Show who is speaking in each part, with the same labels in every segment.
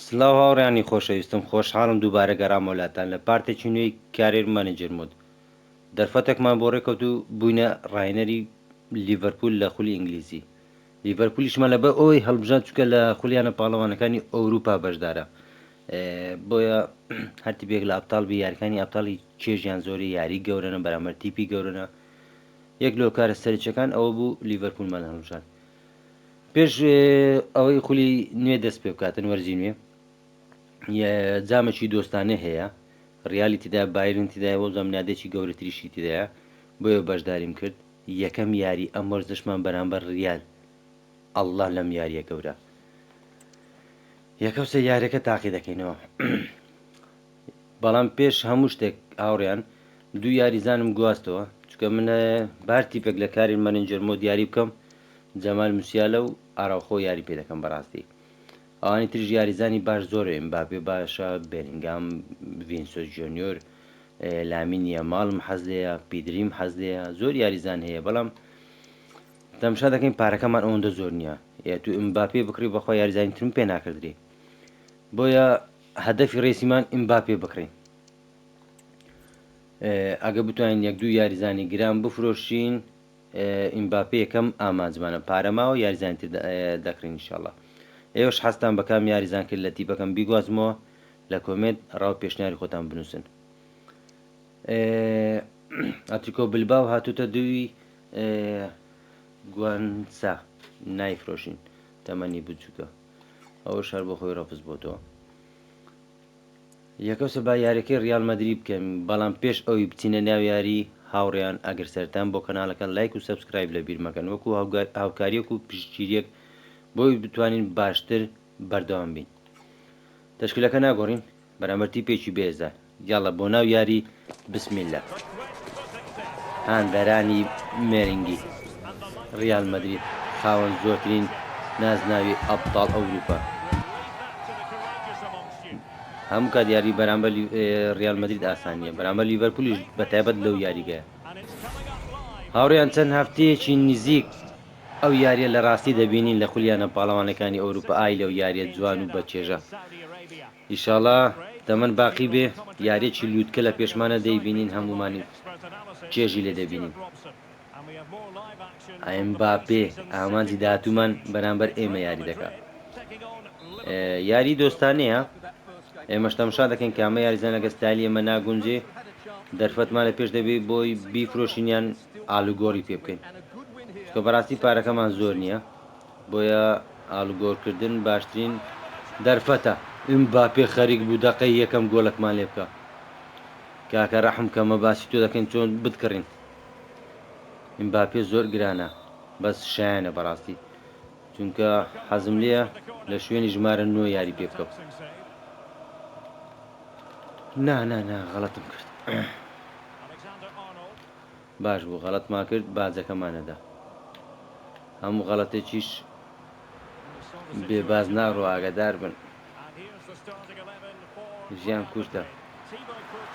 Speaker 1: سلااو هاوڕێیانی خۆشەویستم، خۆشحاڵم دووبارە گەڕام وڵاتان لە پارتێکی نوێی کارێر مانیجر مود. دەرفەتێکمان بۆ ڕێکەوت و بووینە ڕاهێنەری لیڤەرپول لە خولی ئینگلیزی. لیڤەرپولیشمە لەبە ئەوەی هەڵبژات چکە لە خولیانە پاڵەوانەکانی ئەوروپا بەشدارە. بۆیە هەرتی بێک لە ئەبتال بی یاریەکانی ئەبتاڵی چێژیان زۆری یاری گەورەنە بەرامبەر تیپی گەورەنە. یەک لەو کارە سەرچەکان ئەوە بوو لیڤەرپولمان هەڵبژات. پێش ئەوەی خولی نوێ دەست پێ بکاتن وەرزی نوێ جامێکی دۆستانە هەیە، ڕیالی تدا بایرن تدای وە زەمنادێکی گەورەتریشی تدایە، بۆیە بەشداریم کرد. یەکەم یاری ئەم وەرزشمان بەرامبەر ریال ئەلله لەم یاریە گەورە یەکەوسە یاریەکە تاقی دەکەینەوە. بەڵام پێش هەموو شتێک ئاوڕیان دوو یاریزانم گواستەوە، چکە منە بارتی پێک لە کاری مەنیجەرمۆ دیاری بکەم جەمال موسیالە و ئاراوخۆ یاری پێ دەکەم بەڕاستی. ئەوانی تریژ یاریزانی باش زۆر ئێمباپێ باشە، بێلینگام، ڤینسۆس جۆنیۆر، لامینیە ماڵم حەز لەیە، پیدریم حەز لەیە، زۆر یاریزان هەیە. بەڵام تەمشا دەکەین پارەکەمان ئەوەندە زۆر نییە، تو ئیمباپێ بکڕی بەخوا یاریزانی ترم پێ ناکردری، بۆیە هەدەفی ڕێسیمان ئیمباپێ بکڕین. ئەگە بتوانین یەک دوو یاریزانی گران بفرۆشین ئیمباپێ یەکەم ئامانجمانە پارەماوە یاریزانی دەکڕین ئینشاءڵڵا. ئێوەش حەستان بەکام یاریزان کرد لە تیپەکەم بیگوازمەوە لە کۆمنت ڕاو پێشنیاری خۆتان بنووسن. ئەتیکۆ بلباو هاتوتە دووی گوانسا نایفرۆشین تەمەنی بچووکە، ئەوە شار بۆ خۆی ڕەفز بۆتەوە. یەکەوسە با یاریەکەی ڕیال مەدری بکەم، بەڵام پێش ئەوی بچینە ناو یاری هاوڕێیان ئەگەر سەرتان بۆ کەناڵەکە لایک و سەبسکرایب لە بیر مەکەن، وەکو هاوکاریەک و پشتگیریەک بۆی بتوانین باشتر بەردەوام بین. تەشکیلەکە ناگۆڕین بەرامبەر تیپێکی بێزە. یاڵە بۆ ناو یاری بسمیلە. هاندەرانی مێرینگی ریال مەدرید خاوەن زۆرترین نازناوی ئەبتاڵ ئەوروپا. هەموو کات یاری بەرامبەر ریال مەدرید ئاسانیە، بەرامبەر لیڤەرپولیش بەتایبەت لەو یاریگەیە. هاوڕێیان چەند هەفتەیەکی نزیک ئەو یاریە لە ڕاستی دەبینین لە خولیانە پاڵەوانەکانی ئەوروپا. ئای لەو یاریە جوان و بەچێژە. ئیشاڵڵا دەمەند باقی بێ یاریێکی لووتکە لە پێشمانە دەیبینین، هەمومانی چێژی لێ دەبینین. ئەمباپێ ئامانجی داهاتوومان بەرامبەر ئێمە یاری دەکات. یاری دۆستانەیە، ئێمەش تەماشا دەکەین کامە یاریزان لەگە ستایلی ئێمە ناگونجێ، دەرفەتمان لە پێش دەبێت بۆی بیفرۆشینیان ئالوگۆڕی پێ بکەین، کە بەڕاستی پارەکەمان زۆر نییە، بۆیە ئالوگۆڕکردن باشترین دەرفەتە. ئیمباپێ خەریک بوو دەقەی یەکەم گۆڵەکمان لێ بکە. کاکە ڕەحم کەمە باسی تۆ دەکەین چۆن بتکڕین. ئیمباپێ زۆر گرانە، بەس شایانە بەڕاستی، چونکە حەزم لێە لە شوێنی ژمارە 9 یاری پێ بکەم. نا غەڵەتم کرد. باش بوو غەڵەتمان کرد، بازەکەمانەدا هەموو غەڵەتێکیش بێباز ناڕۆ، ئاگادار بن. ژیان کوشتە.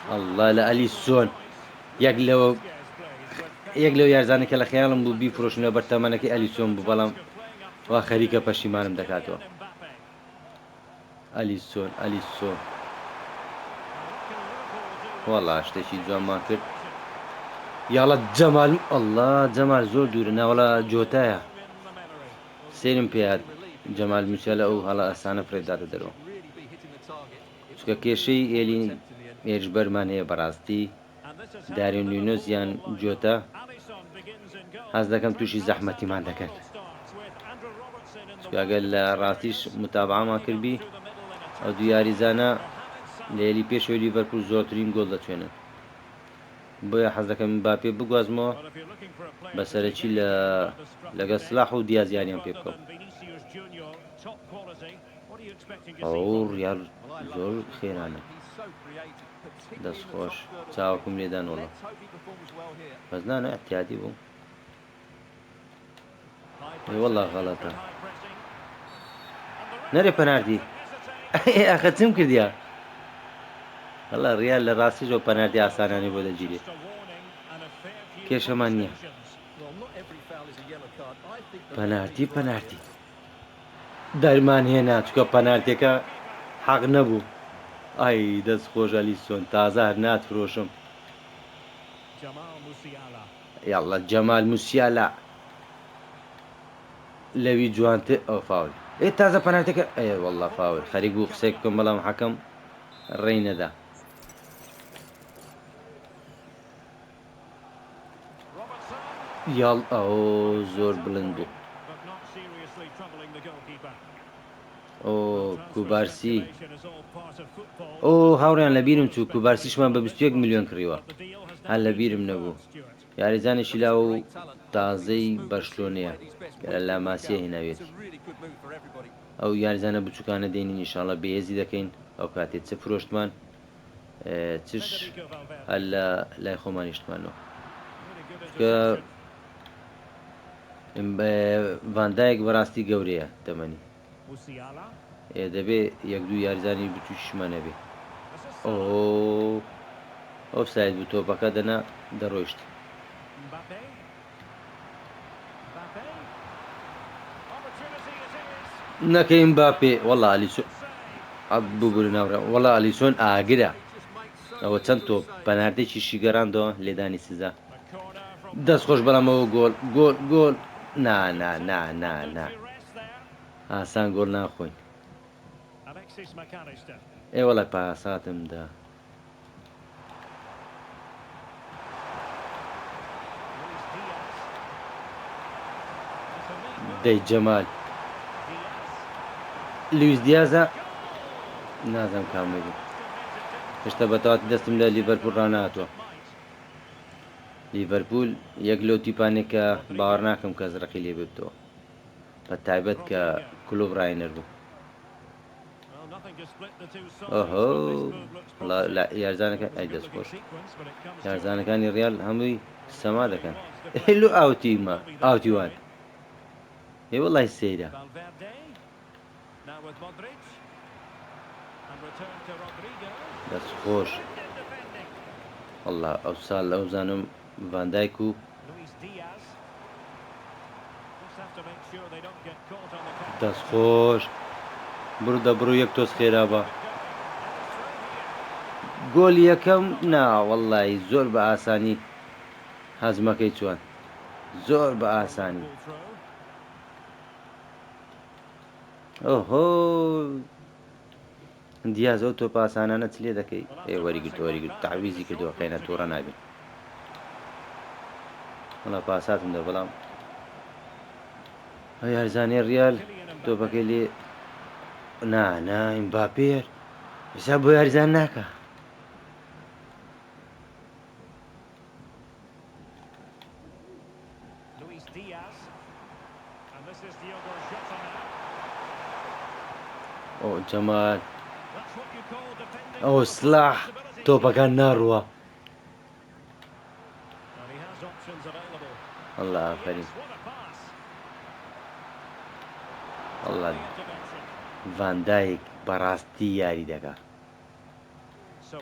Speaker 1: ئەڵڵا لە ئەلیسۆن یەک لەو یارزانێکە لە خەیاڵم بوو بیفرۆشنەوە بەرتەمەنەکەی ئەلیسۆن بوو، بەڵام وا خەریکە پەشیمانم دەکاتەوە. ئەلیسۆن وەڵا شتێکی جوانمان کرد. یاڵە جەمال، ئەڵڵا جەمال زۆر دوورە، ناوەڵا جۆتایە. سێرم پێات جەمال موسیالە ئەو هەڵە ئەسانە فرێدادە دەرەوە، چکە کێشەی ئێلین هێرشبەرمان هەیە بەڕاستی. دارێن نوێنۆز یان جۆتا حەز دەکەم تووشی زەحمەتیمان دەکەن، چکەگەر لە ڕاستیش متابعامان کردبی ئەو دوو یاریزانە لە هێلی پێشەوەی لیڤەرپول زۆرترین گۆڵ دەچوێنن. بۆیە حەز دەکەم ئیمباپێ بگوازمەوە بەسەرەکی لەگە سلاح و دیازیانیان پێ بکەم. ئەو ڕیال زۆر خێرانە، دەستخۆش چاوەکم لێدان وڵە، بەس نانە احتیاتی بوو. وەڵا غەڵەتە، نەرێ پەناردی. ئەخە چم کردیا؟ هەڵا ڕیال لە ڕاستیشەوە پەناردی ئاسانانی بۆ دەگیرێ، کێشەمان نییە. پەناردی دەرمان هێنا، چکە پەناردیەکە حەق نەبوو. ئای دەست خۆش ئەلیسۆن تازە هەر ناتفرۆشم. یاڵڵا جەمال موسیالا لەوی جوانتر ئەو فاول تازە پەنالتیەکە وەڵڵا فاول خەریک بوو قسەی بکەم بەڵام حەکەم ڕێی نەدا. یاڵ ئەو زۆر بڵند بوو. ئۆ کوبارسی ئۆ هاوڕیان لە بیرم چوو کوبارسیشمان بە 21 میلیۆن کڕیوە هەر لە بیرم نەبوو. یاریزانێکی لا و تازەی بەرشلۆنەیە کە لە لاماسیە هێناوێت. ئەو یاریزانە بچووکانە دێنین ئینشاڵڵا بەهێزی دەکەین ئەو کاتێت چ فرۆشتمان چش هەر لە لای خۆمانیشتمانەوە ڤاندایەک بەڕاستی گەورەیە تەمەنی دەبێ یەک دوو یاریزانی بچووشمانە بێ. ئەو ساید بوو تۆپەکە دەنا دەڕۆیشت. نەکەین باپێ وەڵا ئەلیسۆن ببور ناوڕە وەڵا ئەلیسۆن ئاگرە ئەوە چەند تۆ پەنارتێکی شیگەڕاندەوە لێدانی سزا دەست خۆش بەڵامەوە گۆل گۆل گۆل نا ئاسان گۆل ناخۆین. وەڵای پاساتمدا دەی جەمال لویس دیازە نازانم کامەبی هێشتا بەتەواتی دەستم لە لیڤەرپول ڕاناتوە. لیڤەرپول یەک لەو تیپانێک کە باوەڕ ناکەم کە زرەقی لێ بێتەوە بە تایبەت کە کلۆب ڕاینەر بوو. یارزانەکە ئەی دەستخۆش یارزانەکانی ڕیال هەمووی سەما دەکەن هلو ئاوتیمە ئاوتیوان وەڵای سەیرە. دەستخۆش والله ئەو ساڵ ئەو زانم ڤاندایک و دەستخۆش بڕ دەبڕوو یەک تۆز خێرا بە گۆل یەکەم ناوەڵی زۆر بە ئاسانی هەزمەکەی چوان زۆر بە ئاسانی. ئۆهۆ دیازە و تۆ پاسانانە چ لێ دەکەی وەریگرت تاویزی کردەوە خێنە تووڕە نابێت وڵا پاساتم دە بەڵام یارزانێ ڕیال تۆپەکەی لێ ئیمباپێر حساب بۆ یاریزان ناکە. ئۆ جەمال ئەو سلاح تۆپەکان ناڕوە والله ئافرین والله ڤاندایک بەڕاستی یاری دەکا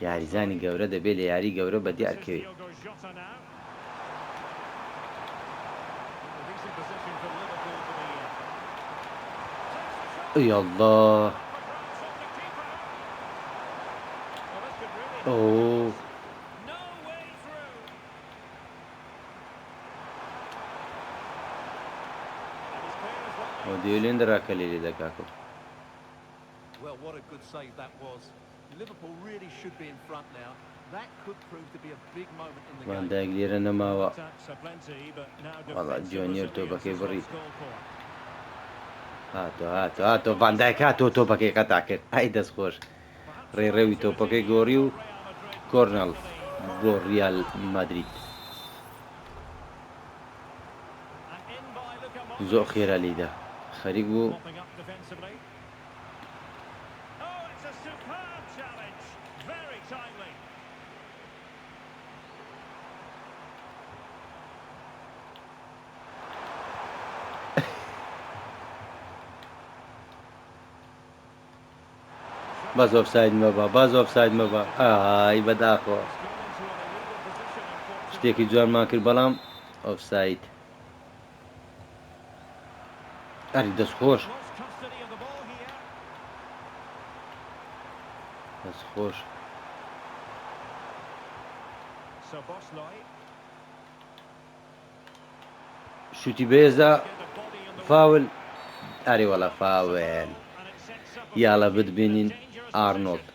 Speaker 1: یاریزانی گەورە دەبێت لە یاری گەورە بە دیارکەوێت. یاڵڵا دیێلێن دەراکە لێ دەکاکە ڤاندایک لێرە نەماوە وەڵا جۆنیەر تۆپەکەی بڕی هاتۆ ڤاندایک هاتۆ تۆپەکەی قەتا کرد ئای دەستخۆش ڕێڕێوی تۆپەکەی گۆڕی و کۆرنەڵ بۆ ڕیال مادرید زۆر خێرا لێدا خەریک بوو. باز ئۆفساید مەبە ئای بەداخۆ شتێکی جوانمان کرد بەڵام ئۆفساید ئەری دەستخۆش بەس خۆش شوتی بێزە فاول ئەری وەڵا فاول یاڵە بتبینین ئارنۆڵد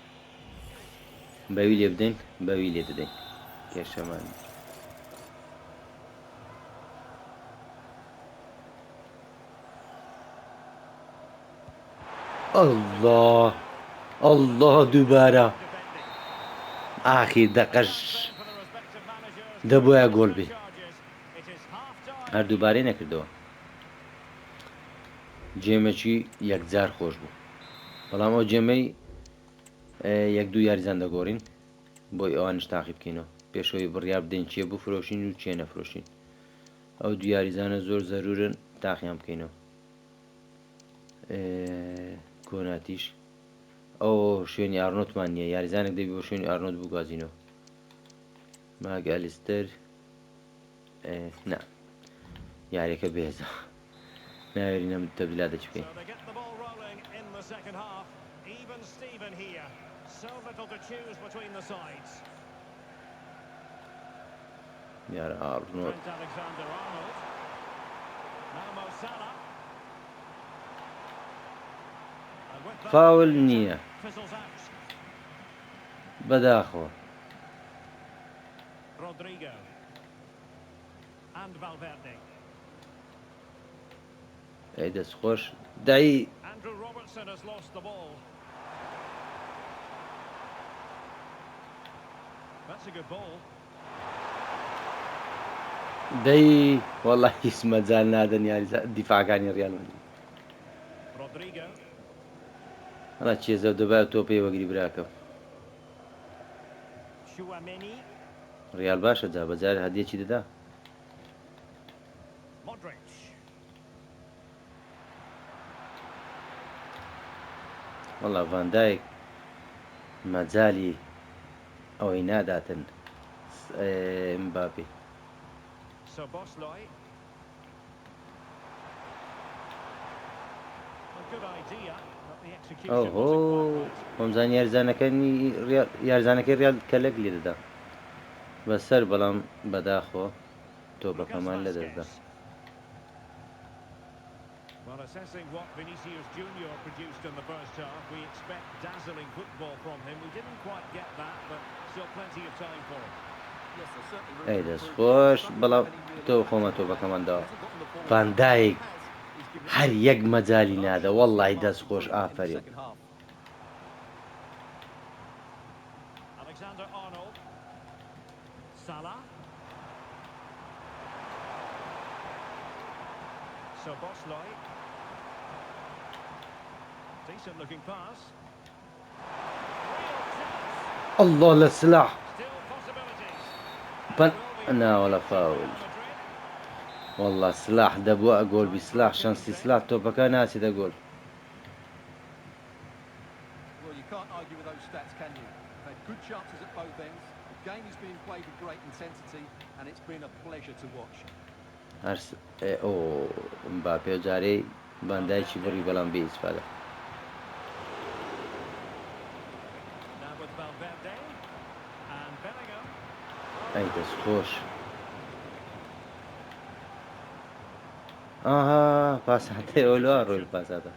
Speaker 1: بەوی لێ بدەین بەوی لێ دەدەین کێشەمان الله الله دووبارە ئاخیر دەقەش دەبووە گۆڵ بێ هەر دووبارەی نەکردەوە جێمەچی یەکجار خۆش بوو بەڵام ئەو جێمەی یەک دوو یاریزان دەگۆڕین بۆی ئەوانش تاقی بکەینەوە پێشەوەی بڕیار بدەین چێ بفرۆشین و چێ نەفرۆشین ئەو دو یاریزانە زۆر زەرورن تاقییان بکەینەوە کۆناتیش ئەو شوێنی ئارنۆتمان نییە یاریزانێک دەبی بۆ شوێنی ئارنۆت بگوازینەوە ماگەلیستەر نا یاریەکە بێزە ناوێری نەم تەبدیلا دەچ بکەین یارە ئارنۆت فاول نییە بەداخەوە ئەی دەستخۆش دایی دەی وەڵی هیچ مەجال نادەن یاریزە دیفاعەکانی ڕیال هەڵا چێزە دەبات تۆ پێی وەگری براکەم ڕیال باشە جا بەجار هەدیەکی دەدا وەڵا ڤاندایک مەجالی ئەوەی ناداتن ئەمباپێ ئەوهۆ خۆمزان یارزانەکەی ڕیال کەلک لێ دەدا بەسەر بەڵام بەداخۆ تۆپەکەمان لە دەستدا
Speaker 2: Well, assessing what Vinicius Junior produced in the first half, we expect dazzling football from him. We didn't quite get that, but still plenty of time for him.
Speaker 1: ئەی دەستخۆش بەڵام تۆ خۆمە تۆپەکەمان داوە ڤاندایک هەر یەک مەجالی نادە وەڵڵی دەستخۆش ئافرین
Speaker 2: Alexander-Arnold. Salah. Szoboszlai. Decent looking pass.
Speaker 1: الله للسلاح
Speaker 2: Still possibilities.
Speaker 1: بن نا ولا فاول والله سلاح دەبووە گۆل بی سلاح شانسی سلاح تۆپەکە ناچێتە گۆل
Speaker 3: Well, you can't argue with those stats, can you? They've had good chances at both ends. The game is being played with great intensity, and it's been a pleasure to watch.
Speaker 1: هەر ئۆ ئەمباپێ جارەی بەندایکی بڕی بەڵام بێ ئیسفادە
Speaker 2: Now with Valverde and Bellingham.
Speaker 1: ئەی دەستخۆش ئاها پاساتێ ئۆلوا ڕۆی پاساتە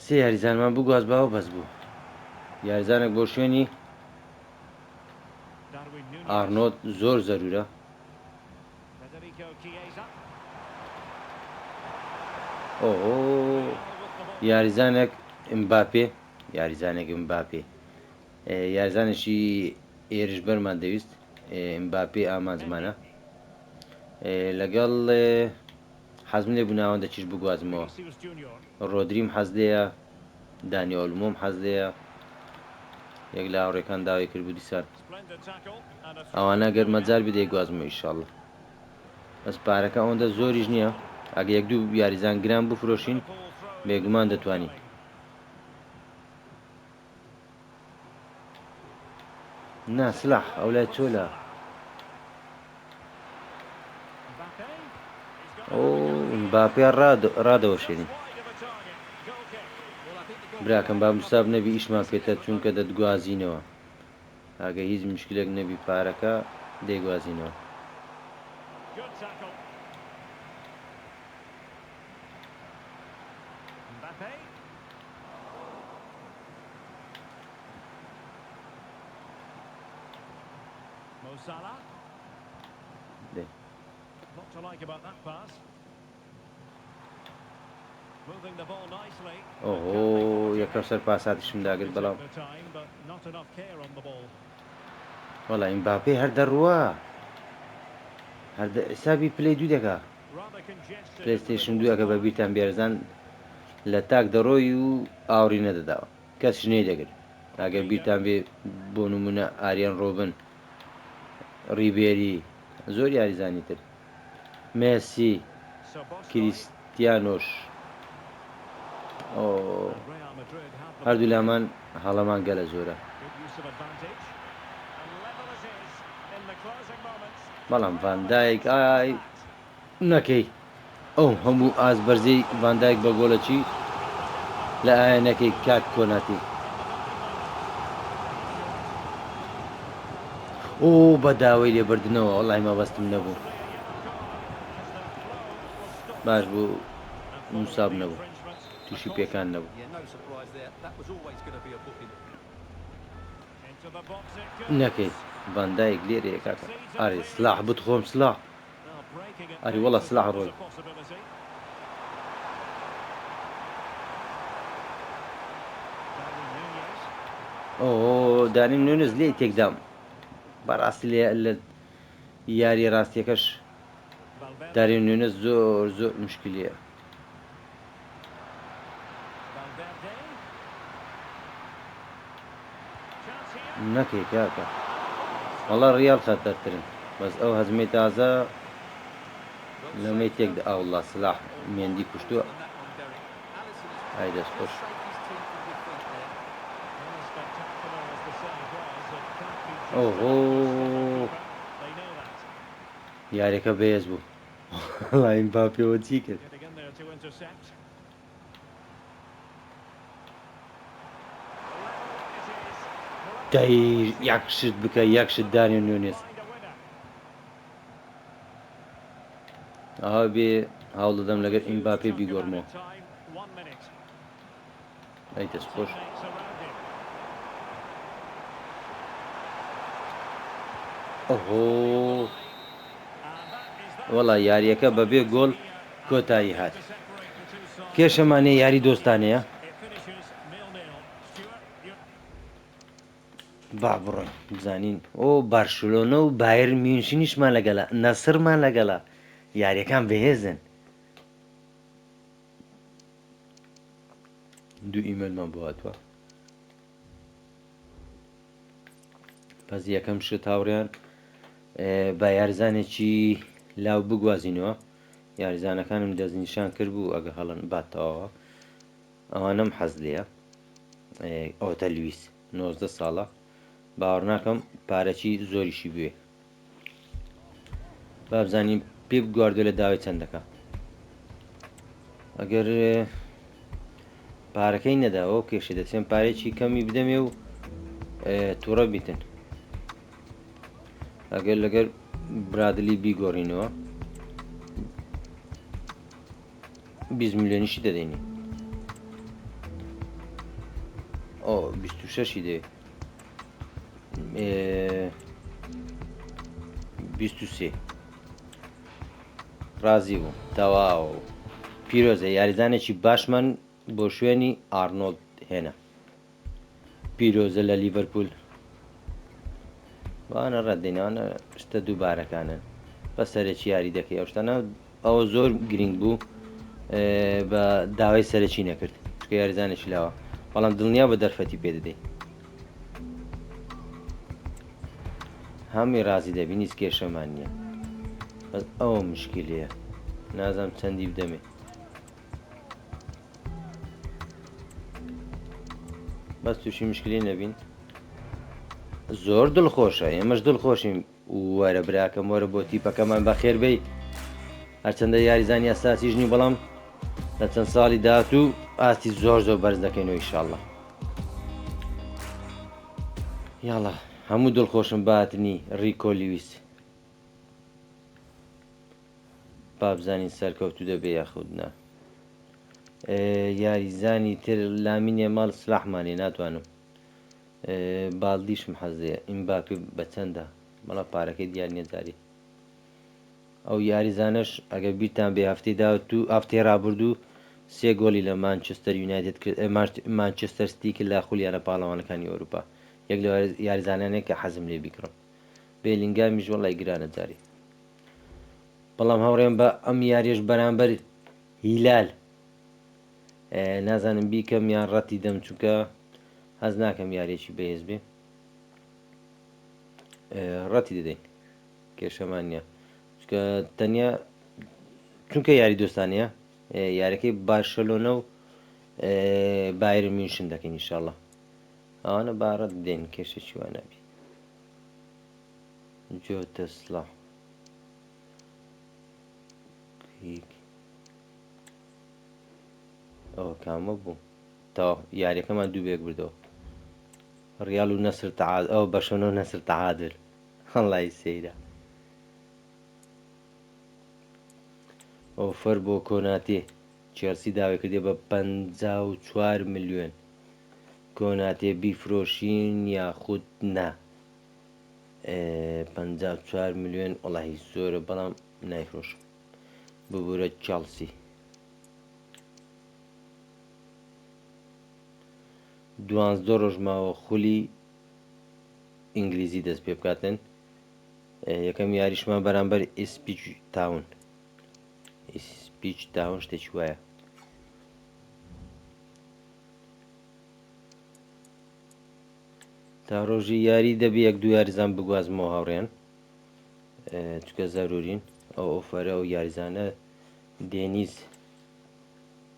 Speaker 1: سێ یاریزانمان بگواز باوە بەس بوو یاریزانێک بۆ شوێنی
Speaker 2: Darwin Núñez.
Speaker 1: ئارنۆت زۆر زەرورە
Speaker 2: Federico Chiesa.
Speaker 1: ئۆ یاریزانێک ئەمباپێ یاریزانێک ئەمباپێ یاریزانێکی ئێرش بەرمان دەویست ئەمباپێ ئامانجمانە لەگەڵ حەزم لێ بوو ناوەندە چیش بگوازمەوە
Speaker 2: Vinicius Junior.
Speaker 1: ڕۆدریم حەز لێیە دانیۆلمۆم حەز لێیە یەک لە هاوڕێکان داوای کرد بوو دیسان
Speaker 2: Splendid tackle and a
Speaker 1: ئەوانە گەر مەجال بدەی گوازمەوە ئیشاڵڵا بەس پارەکە ئەوەندە زۆریش نییە ئەگە یەک دوو یاریزان گران بفرۆشین بێگومان دەتوانین نا سلاح ئەو لای چۆلە ئەو ئەمباپێ ڕادەوەشێنی
Speaker 2: wide of a target. Goal kick.
Speaker 3: Well, I think the
Speaker 1: براکەم با موساب نەبی ئیشمان پێێتە چونکە دەتگوازینەوە ئاگە هیچ مشکلێک نەبی پارەکە دەیگوازینەوە.
Speaker 2: Good tackle. Mbappe. Mo Salah.
Speaker 1: دێ.
Speaker 2: What to like about that pass? Moving the ball nicely.
Speaker 1: ئۆهۆ یەکە سەر پاساتیشم داگرت بەڵام
Speaker 2: The time, but not enough care on the ball.
Speaker 1: وەڵا ئیمباپێ هەر دەڕوە هەر حسابی پلەی دوو دەکا
Speaker 2: Rather congested.
Speaker 1: پلەیستێشن دووەکە بە بیرتان بێرزان لە تاک دەڕۆی و ئاوری نەدەداوە کەس شنەی دەگرت ئاگەر بیرتان بێ بۆ نمونە ئاریان ڕۆبن ڕیبێری زۆر یاریزانی تر مێسی
Speaker 2: Szoboszlai.
Speaker 1: کریستیانۆش ئۆ
Speaker 2: Real Madrid have the
Speaker 1: هەردوو لامان هەڵەمان گەلە زۆرە
Speaker 2: good use of advantage. And level as is in the closing moments.
Speaker 1: بەڵام ڤاندایک ئای نەکەی ئەو هەموو ئازبەرزەی ڤاندایک بە گۆڵەچی لە ئاەنەکەی کات کۆناتی ئۆ بە داوای لێبردنەوە وەڵای مەبەستم نەبوو باش بوو موساب نەبوو تووشی پێکان نەبوو
Speaker 3: Yeah, no surprise there. That was always going to be a booking.
Speaker 2: Into the box it goes.
Speaker 1: نەکەی ڤاندایک لێرێ کاکە ئاری سلاح بتخۆم سلاح
Speaker 2: Now breaking it.
Speaker 1: ئەری وەڵا سلاح
Speaker 2: There's
Speaker 1: ڕۆی
Speaker 2: a possibility. Darwin Núñez.
Speaker 1: ئۆ دانیم نوێنز لێ تێکدام بەڕاستی لێ لە یاری ڕاستیەکەش
Speaker 2: Valverde.
Speaker 1: دارین نوێنە زۆر زۆر مشکلیە
Speaker 2: Valverde. Chance here.
Speaker 1: نەکەی کاکە وەڵا ڕیال خەتەرترن بەس ئەو هەزمەی تازە لەمەی تێکدا ئاوڵا سلاح مێندی کوشتووە
Speaker 3: On that one, Derek. Alisson has
Speaker 1: ئای دەست خۆش
Speaker 3: saved his team from defeat there.
Speaker 2: Well, as spectacular as the save was, it can't be just
Speaker 1: Oh,
Speaker 2: enough to
Speaker 1: oh.
Speaker 2: stop the keeper. They know that.
Speaker 1: یارێکە بەهێز بوو وەڵای ئیمباپێەوە چی کرد
Speaker 2: Getting in there to intercept.
Speaker 1: دای یەکشت بکە یەکشت دانی نوێنێز
Speaker 2: Find a winner.
Speaker 1: ئاوا بێ هەوڵ دەدەم لەگەر ئیمباپێ بیگۆڕمەوە
Speaker 2: Time, 1 minute.
Speaker 1: ئەی دەست خۆش
Speaker 2: Teammates around him.
Speaker 1: ئۆهۆ
Speaker 2: And that is that.
Speaker 1: وەڵا یاریەکە بەبێ گۆڵ کۆتایی هات
Speaker 2: To separate the two sides.
Speaker 1: کێشەمانێ یاری دۆستانەیە
Speaker 2: It finishes 0-0. Stuart, you
Speaker 1: با بڕۆین بزانین ئۆ بارشلۆنە و بایر میونشینیشمان لەگەڵا نەسرمان لەگەڵا یاریەکان بەهێزن دوو ئیمەلمان بۆ هاتووە پس یەکەم شت هاوڕێیان با یاریزانێکی لاو بگوازینەوە یاریزانەکانم دەستنیشان کرد بوو ئەگە هەڵەن باتەوە ئەوانەم حەز لێە ئەوتە لویس 19 ساڵە باوەڕ ناکەم پارەکی زۆریشی بوێ با بزانین پێ گواردۆ لە داوای چەندەکە ئەگەر پارەکەی نەداوە کێشە دەچێن پارێکی کەمی بدەمێ و تووڕە بیتن ئەگەر لەگەر برادلی بیگۆڕینەوە 20 میلیۆنیشی دەدەینی ئۆ 26 دەوێت 23 ڕازی بوو تەواو پیرۆزە یاریزانێکی باشمان بۆ شوێنی ئارنۆلد هێنا پیرۆزە لە لیڤەرپول وانە ڕەدەینەوانە شتە دووبارەکانن بە سەرەکی یاری دەکەی ئەوشتانە ئەوە زۆر گرنگ بوو بە داوای سەرەکی نەکرد چکە یاریزانێکی لاوە بەڵام دڵنیا بە دەرفەتی پێ دەدەی هەمی ڕازی دەبی نیست کێشەمان نییە بەس ئەوە مشکلەیە نازانم چەندی بدەمێ بەس تووشی مشکلی نەبین زۆر دڵخۆشە ئێمەش دڵخۆشین وەرە براکەم وەرە بۆ تیپەکەمان بەخێر بێی هەرچەندە یاریزانی ئەساسیژنی بەڵام لە چەند ساڵی داهاتوو ئاستی زۆر بەرز دەکەینەوە ئینشاءالله. یاڵا هەموو دڵخۆشم باتنی ڕیکۆ لیویس بابزانین سەرکەوتو دەبێ یاخودنا. یاریزانی تر لامینێ ماڵ سلاحمانێ ناتوانم باڵدیشم حەزێ ئیمباپێ بە چەندە بەڵام پارەکەی دیار نییە جارێ ئەو یاریزانش ئەگە بیرتان بێ هەفتەی داوت و هەفتەی ڕابردوو 3 گۆلی لە مانچستەر یونایتد کرد مانچستەر سیتی کرد لە خولیانە پاڵەوانەکانی ئەوروپا یەک لە یاریزانانێک کە حەزم لێ بیکڕم بێلینگامیش وەڵای گرانە جارێ بەڵام هەوڕێم بە ئەم یاریش بەرامبەر هیلال نازانم بیکەم یان ڕەتی دەم چونکە هەز ناکەم یاریێکی بەهێز بێ ڕەتی دەدەین کێشەمان نییە چونکە تەنیا چونکە یاری دۆستانەیە یاریەکەی بارشەلۆنە و بایرن میونشن دەکەین ئینشاءالله ئەوانە با ڕەت بدەین کێشێکی وان نابی جۆتە سڵاح ئەوە کامە بوو تاوە یاریەکەمان دوو بێک بردەوە ڕیال و نەسر تەعادل ئەو بەشەنە و نەسر تەعادل هەڵای سەیرە ئۆفەر بۆ کۆناتێ چێلسی داوای کردێ بە 54 ملیۆن کۆناتێ بیفرۆشین یاخود نا 54 ملیۆن وەڵاهی زۆرە بەڵام نایفرۆشم ببوورە چێلسی 12 ڕۆژ ماوە خولی ئینگلیزی دەست پێ بکاتن یەکەم یاریشمان بەرامبەر ئیسپیچ تاون شتێکی وایە تا ڕۆژی یاری دەبێ یەک دوو یاریزان بگوازمەوە هاوڕێن چکە زەرورین ئەو ئۆفەرە و یاریزانە دێنیز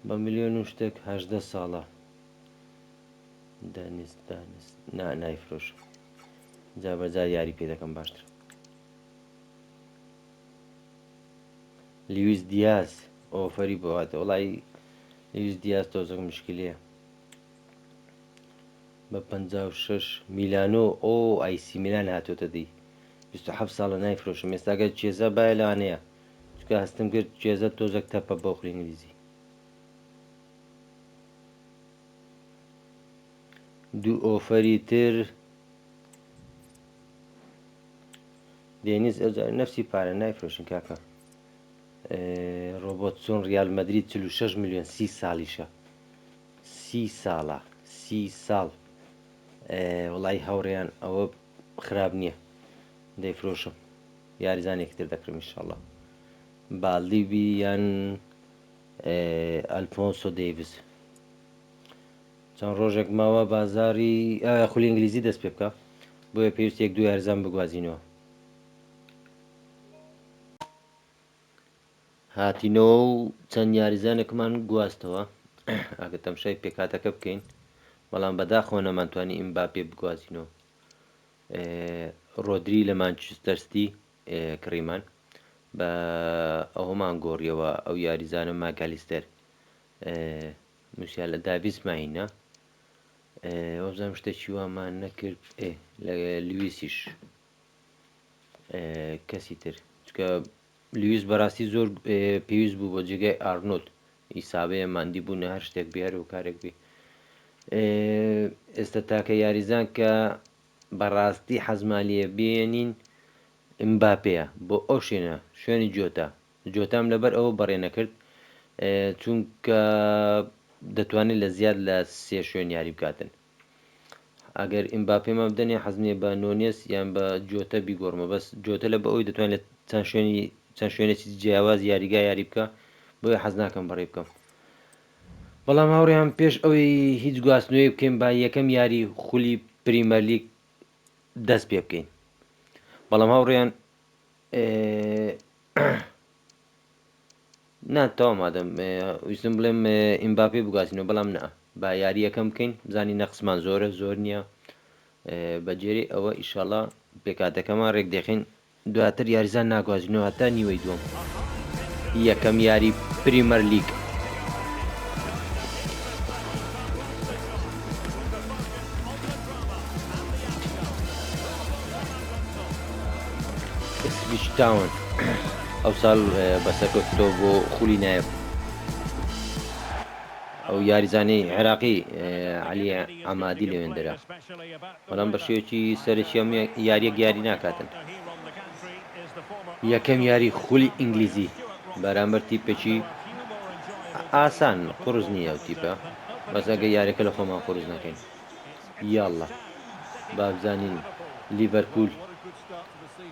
Speaker 1: بە ملیۆن و شتێک 18 ساڵە دانست نایفرۆش جابەجار یاری پێ دەکەم باشتر لیویس دیاز ئۆفەری بۆهاتە وڵی لیویس دیاز تۆزەک مشکلەیە بە 56 میلانۆ ئەو ئایسی میلان هاتۆتە دی 27 ساڵە نایفرۆشم ئێستاگە چێزە باە لەوانەیە چکە هەستم کرد چێزە تۆزەک تەپە بەوخلی ئینگلیزی دوو ئۆفەری تر دێنیز ئەوجار نەفسی پارە نایفرۆشن کاکە ڕۆبۆتسۆن ڕیال مەدرید 46 ملیۆن 30 ساڵیشە 30 ساڵە 30 ساڵ وڵی هەوڕێیان ئەوە خراپ نییە دەیفرۆشم یاریزانێکی تر دەکرم ئینشاءالله باڵدیبی یان ئەلفۆنسۆ دەیڤس چەند ڕۆژێک ماوە بازاری خولی ئینگلیزی دەست پێ بکە بۆیە پێویست یەک دوو یاریزان بگوازینەوە هاتینەوە و چەند یاریزانێکمان گواستەوە ئەگە تەمشای پێکاتەکە بکەین بەڵام بەداخۆ نەمانتوانی ئیمباپێ بگوازینەوە ڕۆدری لە مانچستەر سیتی کڕیمان بە ئەومان گۆڕیەوە ئەو یاریزانە ماکالیستەر نووسیان لە داویس ماینە وەبزانم شتێکی وامان نەکرد لە لیویسیش کەسی تر چکە لیویس بەڕاستی زۆر پێویست بوو بۆ جێگای ئارنۆت ئیسابەیە مادی بوون هەر شتێک بێر و کارێک بێ ئێستا تاکە یاریزان کە بەڕاستی حەزمالیە بێنین ئیمباپەیە بۆ ئەو شوێنی جۆتام لەبەر ئەوە بەڕێنە کرد چونکە دەتوانێت لە زیاد لە 3 شوێن یاری بکاتن ئەگەر ئیمباپێمە بدەنێ حەزمێ بە نۆنێس یان بە جۆتە بیگۆڕمە بەس جۆتە لە بە ئەوی دەتوانێت چەند شوێنێکی جیاواز یاریگا یاری بکە بۆیە حەز ناکەم بەڕێ بکەم بەڵام هاوڕێیان پێش ئەوەی هیچ گواستنەوەی بکەین با یەکەم یاری خولی پریمەر لیگ دەست پێ بکەین بەڵام هاوڕێیان ناتەوا مادەم ویستم بڵێم ئیمباپێ بگوازینەوە بەڵام نە با یاری یەکەم بکەین بزانین نەقسمان زۆر نییە بەجێری ئەوە ئیشاڵڵا پێکاتەکەمان ڕێک دەخین دواتر یاریزان ناگوازینەوە هەتا نیوەی دووەم یەکەم یاری پریمەر لیگ تاون ئەو ساڵ بەسەرکەوتۆ بۆ خولی نایب ئەو یاریزانەی عێراقی عەلی عەمادی لەوێندەرە بەڵام بە شێوەیەکی سەرەکی ئەم یاریە یاری ناکاتن یەکەم یاری خولی ئینگلیزی بەرامبەر تیپێکی ئاسان قورس نییە ئەو تیپە بەس ئەگە یاریەکە لە خۆمان قورس نەکەین یاڵڵا با بزانین لیڤەرپول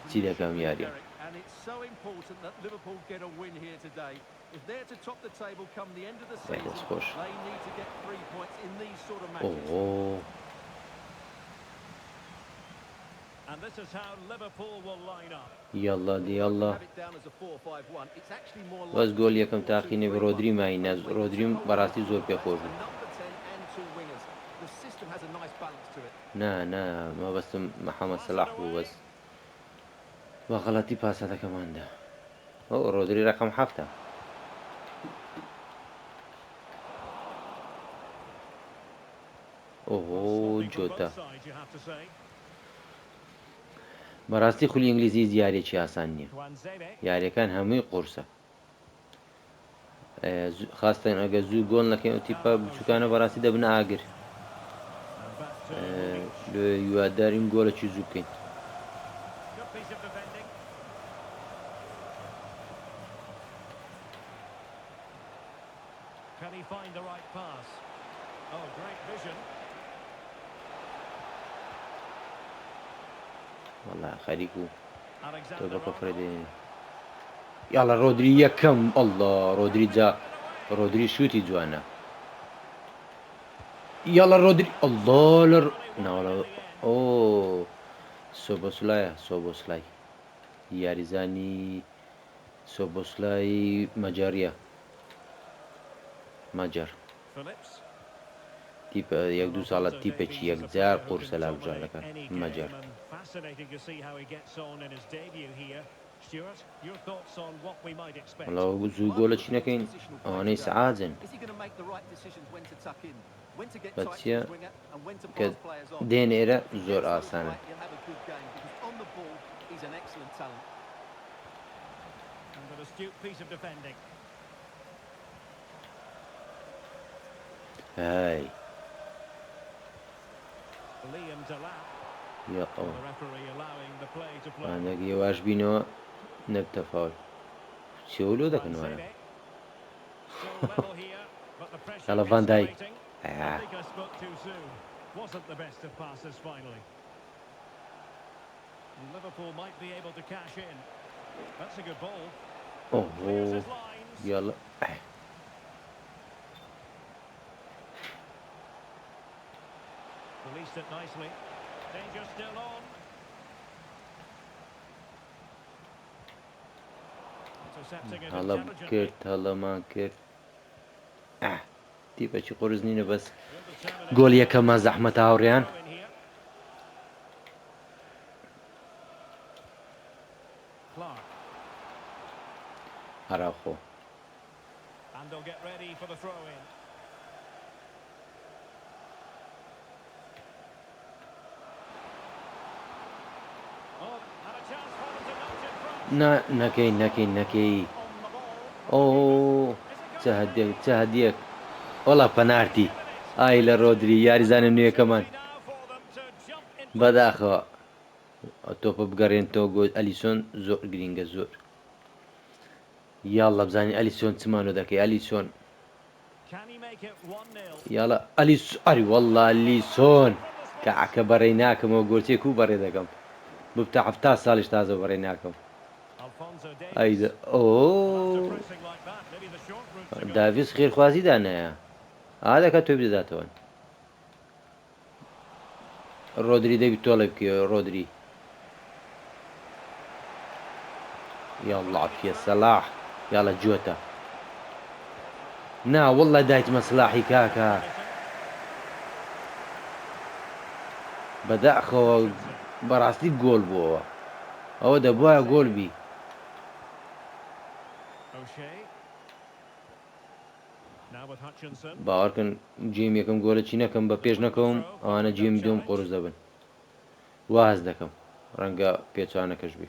Speaker 1: چی دەکەم یاریە
Speaker 3: And it's so important that Liverpool get a win here today. If they're to top the table come the end of the season,
Speaker 1: that's push.
Speaker 3: they need to get 3 points in these sort of
Speaker 1: ئۆ
Speaker 3: matches.
Speaker 2: And this is how Liverpool will line up.
Speaker 1: یاڵڵا دیاڵڵا
Speaker 3: Have it down as a 4-5-1. It's actually more
Speaker 1: بەس
Speaker 3: likely
Speaker 1: گۆل
Speaker 3: to
Speaker 1: یەکەم
Speaker 3: be
Speaker 1: تاقینێ
Speaker 3: 4-2-3-1.
Speaker 1: ڕۆدری ماینە ڕۆدریم بەڕاستی زۆر پێخۆش بوو
Speaker 3: A number 10 and 2 wingers. The system has a nice balance to it.
Speaker 1: نا مەبەستم محەممەد سەلاح بوو بەس بە غەڵەتی پاسەتەکەماندا ئەو ڕۆدری ڕقم هەفتە ئۆهۆ
Speaker 2: Sloppy from
Speaker 1: جۆتە
Speaker 2: both sides, you have to say.
Speaker 1: بەڕاستی خولی ئینگلیزی یاریێکی ئاسان نییە
Speaker 2: Tuanzebe.
Speaker 1: یاریەکان هەمووی قورسە خاستن ئەگە زوو گۆڵ نەکەین و تیپە بچووکانە بەڕاستی دەبن ئاگر
Speaker 2: And back to Grealish.
Speaker 1: لێ یوادارین گۆڵێکی زوو بکەین
Speaker 2: Good piece of defending. Can he find the right pass? Oh, great vision.
Speaker 1: وەڵا خەریک و تۆ
Speaker 2: Alexander
Speaker 1: بە کەفرە
Speaker 2: Arnold.
Speaker 1: دێنێ یاڵە ڕۆدری یەکەم ئەڵڵا ڕۆدری جا ڕۆدری شووتی جوانە یاڵە ڕۆدری ئەڵڵا لە ناوەڵە ئۆ سۆبۆسلایە سۆبۆسلای یاریزانی سۆبۆسلای مەجاریە مەجەر
Speaker 2: Phillips.
Speaker 1: تیپە یەک دوو ساڵە تیپێکی یەکجار قورسە لا بژارەکە مەجەر
Speaker 2: Fascinating to see how he gets on in his debut here. Stuart, your thoughts on what we might expect?
Speaker 1: وەڵاو زوو گۆلە چی نەکەین ئەوانەی سەعاجن
Speaker 3: Is he going to make the right decisions when to tuck in, when to get
Speaker 1: But
Speaker 3: tight to
Speaker 1: yeah,
Speaker 3: his winger, and when to
Speaker 1: کە
Speaker 3: pass players on?
Speaker 1: دێنێرە
Speaker 3: If he
Speaker 1: زۆر
Speaker 3: gets those
Speaker 1: ئاسانە
Speaker 3: right, he'll have a good game because on the ball he's an excellent talent.
Speaker 2: And an astute piece of defending.
Speaker 1: هاي
Speaker 2: Liam Delap.
Speaker 1: یا
Speaker 2: The
Speaker 1: ئەو
Speaker 2: referee allowing the play to flow.
Speaker 1: پانەگە یێواش بینەوە نەبتە فاول چێولۆ دەکەن وانە
Speaker 2: Tuanzebe. Still level here, but the pressure
Speaker 1: Yalla Van Dijk.
Speaker 2: escalating. I think I spoke too soon. Wasn't the best of passes finally. And Liverpool might be able to cash in. That's a good ball. Clears
Speaker 1: ئۆهۆ
Speaker 2: his lines.
Speaker 1: یاڵە
Speaker 2: Released it nicely. Danger still on. Intercepting it
Speaker 1: هەڵە
Speaker 2: intelligently.
Speaker 1: کرد هەڵەمان کرد تیپەکی قورس نینە بەس گۆل یەکەمە زەحمەت هاوڕێیان
Speaker 2: Throw in here. Clark.
Speaker 1: هەراخۆ
Speaker 2: And they'll get ready for the throw in. Oh, and a chance for them to notch in front.
Speaker 1: نەکەی
Speaker 2: On the ball.
Speaker 1: ئۆ چه هەدیەک وەڵا پەنارتی ئای لە ڕۆدری یاریزانە نوێیەکەمان
Speaker 2: Now for them to jump in.
Speaker 1: بەداخەوە تۆپە بگەڕێنەوە گۆ ئەلیسۆن زۆر گرینگە زۆر یاڵە بزانین ئەلیسۆن چمانۆ دەکەی ئەلیسۆن
Speaker 2: Can he make it 1-0?
Speaker 1: یاڵە ئەلیس ئەری وەڵڵا ئەلیسۆن کە عکە بەڕێ ناکەمەوە گۆرتێک و بەڕێ دەکەم ببتە هەفتا ساڵیش تازە بەڕێ ناکەم
Speaker 2: Alphonso Davies.
Speaker 1: ئەیدە
Speaker 2: After
Speaker 1: ئۆ
Speaker 2: pressing like that, maybe the short route to go.
Speaker 1: داویس خێرخوازی دانایە ئادەکە تۆی بدەداتەوەن ڕۆدری دەبی تۆڵێ بکە ڕۆدری یاڵڵا عەفیە سەلاح یاڵە جوۆتە نا وەڵڵا دایتمە سلاحی کاکە بەداخەوە بەڕاستی گۆل بووەوە ئەوە دەبوایە گۆل بی
Speaker 2: O'Shea. Now with Hutchinson.
Speaker 1: باوەڕکن جێم یەکەم گۆلە چی نەکەم بە پێش نەکەم ئەوانە جێمی دۆم قۆرز دەبن واز دەکەم ڕەنگە پێچوانەکەش بی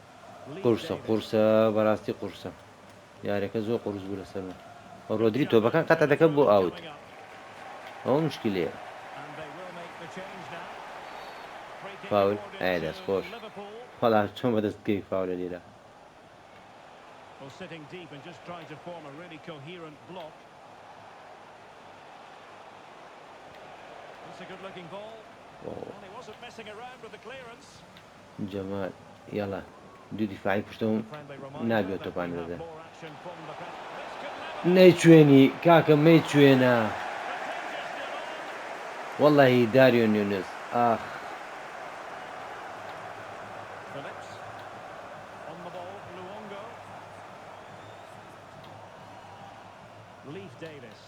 Speaker 1: قورسە بەڕاستی قورسە یارەکە زۆر قورس بوو لەسەر من ڕۆدری تۆپەکان قەتە دەکە بۆ ئاوت ئەوە مشکلەیە فاول ئایا دەستخۆش وەڵام چۆن بەدەستگەی فاولە لێرە
Speaker 2: Well, sitting deep and just trying to form a really coherent block. It's a good-looking ball. And he wasn't messing around with the clearance.
Speaker 1: جەمال یاڵا دوو دیفاعی پشتەوە نابێت تۆپان دەدەن نەیچوێنی کاکە مەیچوێنە وەڵڵاهی داریۆ نوێنز ئاخ
Speaker 2: Phillips on the ball, Luongo. Leif Davis.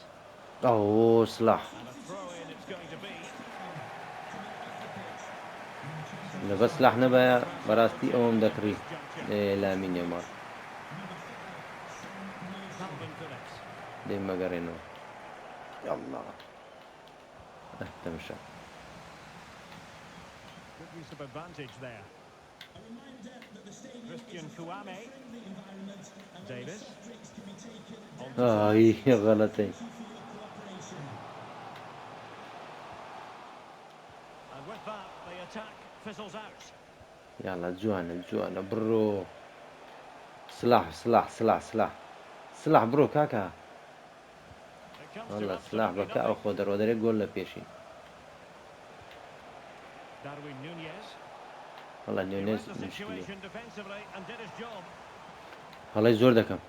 Speaker 1: ئەوە سلاح
Speaker 2: And a throw-in it's going to be.
Speaker 1: لەبەر سلاح نەبایە بەڕاستی ئەوەم دەکڕی لامین یامال
Speaker 2: Calvin Phillips.
Speaker 1: دەیمەگەڕێنەوە یاڵڵا تەماشا
Speaker 2: Good use of advantage there. Christian Kouame. Davis.
Speaker 1: ئای غەڵەتەی
Speaker 2: And with that, the attack fizzles out.
Speaker 1: یاڵا جوانە بڕۆ سلاح بڕۆ کاکە
Speaker 2: It comes to
Speaker 1: والله سلاح
Speaker 2: absolutely
Speaker 1: بەکە ئەو
Speaker 2: nothing.
Speaker 1: خۆ دەڕۆدەرێک گۆل لە پێشی
Speaker 2: Darwin Núñez.
Speaker 1: وەڵا
Speaker 2: He
Speaker 1: نوێنێز
Speaker 2: read the
Speaker 1: مشکلی
Speaker 2: situation defensively and did his job.
Speaker 1: هەڵی زۆر دەکەم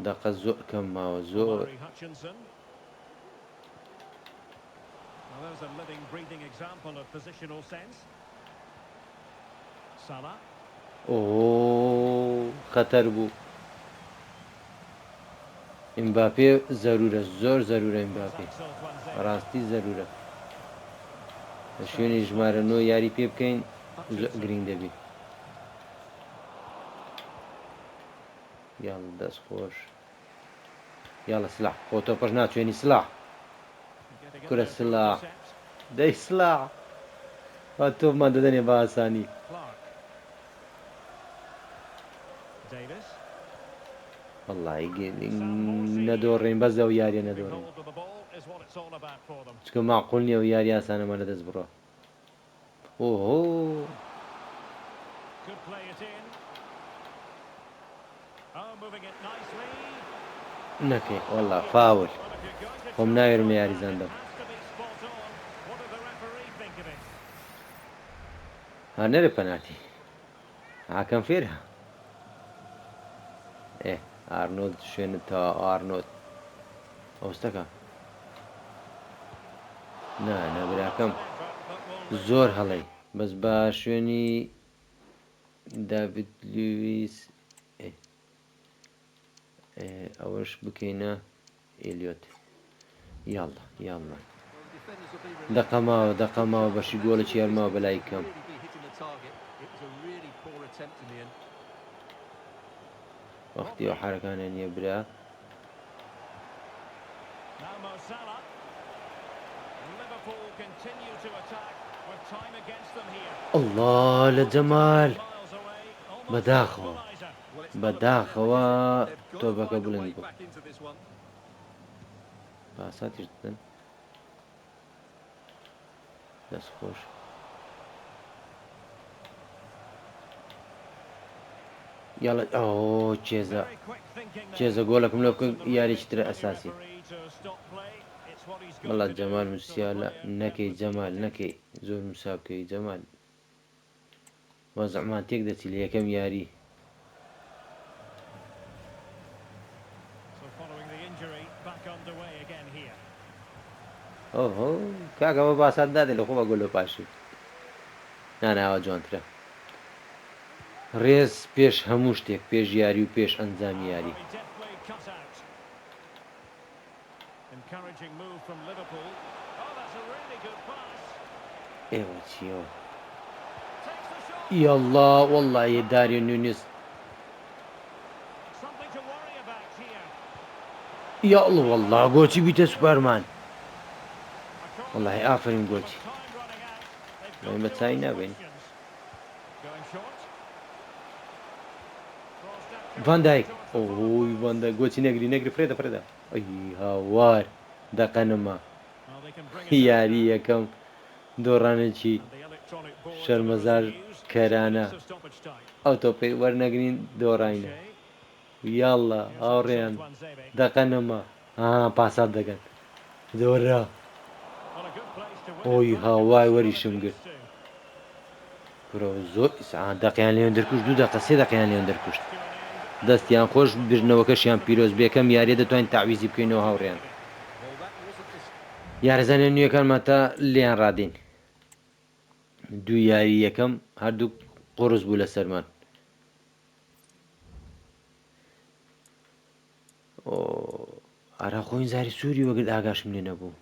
Speaker 1: دەقە زۆر کەم ماوە زۆر
Speaker 2: Omari Hutchinson. Well, there's a living, breathing example of positional sense. Salah.
Speaker 1: ئۆ خەتەر بوو ئیمباپێ زەرورە زۆر زەرورە ئیمباپێ
Speaker 2: Axel Tuanzebe.
Speaker 1: ڕاستی زەرورە لە شوێنی ژمارە 9 یاری پێ بکەین گرنگ دەبی یاڵ دەست خۆش یاڵە سلاح خۆ تۆپەش ناچوێنی سلاح
Speaker 2: Getting in
Speaker 1: كرة
Speaker 2: there to
Speaker 1: السلاح.
Speaker 2: intercept.
Speaker 1: دەی سلاح با تۆپمان دەدەنێ بە ئاسانی
Speaker 2: Clark. Davis.
Speaker 1: وەڵڵی نەدۆڕێن بەس ئەو یاریە
Speaker 2: Being
Speaker 1: نەدۆڕێن
Speaker 2: hold of the ball is what it's all about for them.
Speaker 1: چکە ماقۆڵ نییە و یاری ئاسانەمە لە دەست بڕۆ ئۆهۆ
Speaker 2: Could play it in. Oh, moving it nicely.
Speaker 1: نەکەی وەڵڵا فاول
Speaker 2: Well, if you're going to
Speaker 1: خۆم
Speaker 2: try
Speaker 1: ناوێرم
Speaker 2: it,
Speaker 1: یاری
Speaker 2: it
Speaker 1: زەندەم
Speaker 2: has to be spot on. What did the referee think of it?
Speaker 1: هەر نەرە پەنالتی حاکەم فێرە ئارنۆت شوێنت تا ئارنۆت ئەوستەکە نەبراکەم زۆر هەڵەی بەس بە شوێنی داڤید لویس ئەوەش بکەینە ئێلیۆت یاڵڵا
Speaker 3: Well, the defenders will be
Speaker 1: دەقەماوە بەشی گۆڵە چێرماوە بەلای کەم
Speaker 3: really be hitting the target. It was a really poor attempt in the end.
Speaker 1: وەختی ئەو حرەکانە نییە برا
Speaker 2: Now Mo Salah. Liverpool continue to attack with time against them here.
Speaker 1: ئەڵڵا لە جەمال
Speaker 2: Miles away, almost
Speaker 1: بەداخەوە
Speaker 2: equaliser.
Speaker 3: Well, it's not
Speaker 1: بەداخەوە
Speaker 3: about them, is it? They've got to
Speaker 1: تۆپەکە
Speaker 3: find a
Speaker 1: بڵند
Speaker 3: way
Speaker 1: بوو
Speaker 3: back into this one.
Speaker 1: پاساتیش دەن دەست خۆش یاڵە ئەو چێزە
Speaker 2: Very quick thinking there.
Speaker 1: چێزە گۆڵەکەم لە بکەن یاریی ترە
Speaker 2: The
Speaker 1: ئەساسی
Speaker 2: referee to stop play. It's what he's got
Speaker 1: بەڵا
Speaker 2: to do
Speaker 1: جەمال
Speaker 2: so the
Speaker 1: موسیالە
Speaker 2: player
Speaker 1: نەکەی
Speaker 2: can
Speaker 1: جەمال
Speaker 2: proceed.
Speaker 1: نەکەی زۆر موسابکەی جەمال وەزعمان تێک دەچی لە یەکەم یاری
Speaker 2: So following the injury, back underway again here.
Speaker 1: ئۆهۆ کاکەمە باسات دادێ لە خۆ بە گۆل لە پاشی ناناوە جوانترە ڕێز پێش هەموو شتێک پێش یاری و پێش ئەنجامی یاری
Speaker 2: Very deftly cut out. Encouraging move from Liverpool. Oh, that's a really good pass.
Speaker 1: ئێوە چیەوە
Speaker 2: Takes the shot.
Speaker 1: یاڵڵا وەڵڵایە داریۆ نونیز
Speaker 2: Something to worry about here.
Speaker 1: یاڵ وەڵڵا گۆچی بیتە سوپەرمان
Speaker 2: A corner.
Speaker 1: وەڵڵای ئافرین
Speaker 2: But
Speaker 1: گۆچی
Speaker 2: time running out. They've
Speaker 1: Well,
Speaker 2: got
Speaker 1: but
Speaker 2: to
Speaker 1: I
Speaker 2: ask
Speaker 1: know,
Speaker 2: questions.
Speaker 1: فان دايك اوی فان دايك گوچی نەگری فرێدە ئەی هاوار دەقەنما یاری یەکەم دۆڕانێکی شەرمەزار کەرانە ئەو تۆپەی وەرنەگرین دۆڕینە یاڵڵا هاوڕێیان دەقەنەما پاسات دەکەن دۆرە ئۆی هاوای وەریشم گرت زۆر دەقیان لێن دەرکوشت 2 دقە 3 دقیان لێن دەرکوشت دەستیان خۆش برنەوەکەشیان پیرۆز بێکەم یاریە دەتوانین تاویزی بکەینەوە هاوڕێیان یارەزانە نوێەکانمان تا لێیان ڕادین دوو یاری یەکەم هەردوو قڕز بوو لە سەرمان ئارا خۆین زاری سووری وەگرت ئاگاشم لێ نەبوو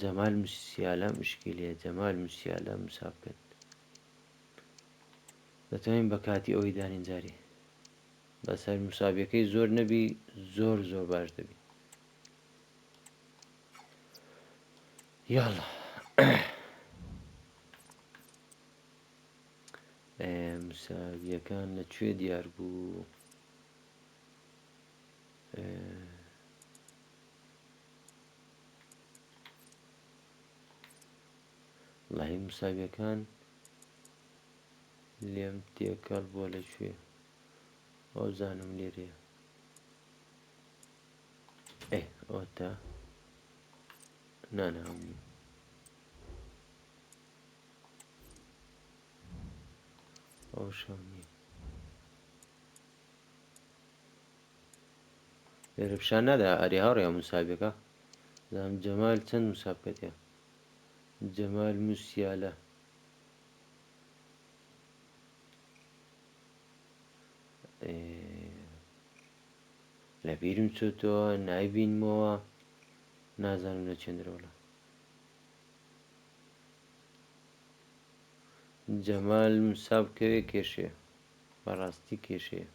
Speaker 1: جەمال موسیالە مشکلەیە جەمال موسیالە مساب کرد دەتوانین بە کاتی ئەوەی دانین جارێ بەسەر مسابەکەی زۆر نەبی زۆر باش دەبی یاڵڵا مساویەکان لەکوێ دیار بوو وڵاهی مساویەکان لێم تێکەڵ بۆ لەکوێ ئەو زانم لێرەیە ئەوە تا نانە هەموو ئەو شەونی لێرە پیشان نادا ئەری هاوڕێیان مسابەکە زانم جەمال چەند مسابقەتەیە جەمال موسیالە لە بیرم چۆتەوە نایبینمەوە نازانم لە چێندرەوەڵە جەمال مسابقەوێ کێشەیە بەڕاستی کێشەیە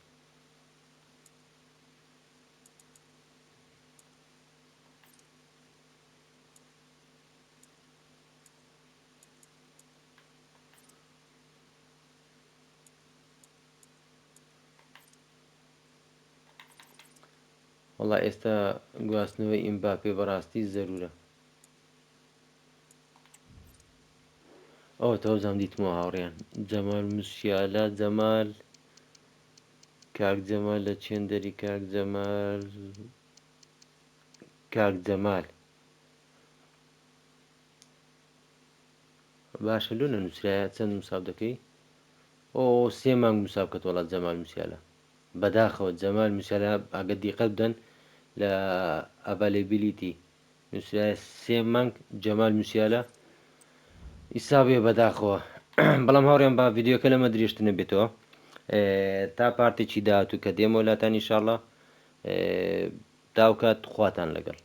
Speaker 1: وەڵا ئێستا گواستنەوەی ئیمباپێ بەڕاستی زەرورە ئەوە تەوزام دیتمەوە هاوڕێیان جەمال موسیالە جەمال کاک جەمال لە چێندەری کاک جەمال باشە لۆ نەنووسرایە چەند مساب دەکەی 3 مانگ مساب کەت وڵات جەمال موسیالە بەداخەوە جەمال موسیالە ئاگە دیقە بدەن لە ئەڤەیلیبیلیتی نووسرایە 3 مانگ جەمال موسیالە ئیسابێ بەداخەوە بەڵام هاوڕێیان با ڤیدیۆکە لەمە درێژتر نەبێتەوە تا پارتێکی داهاتوو کە دێمە وڵاتانی ئینشاڵڵا داوکات خواتان لەگەڵ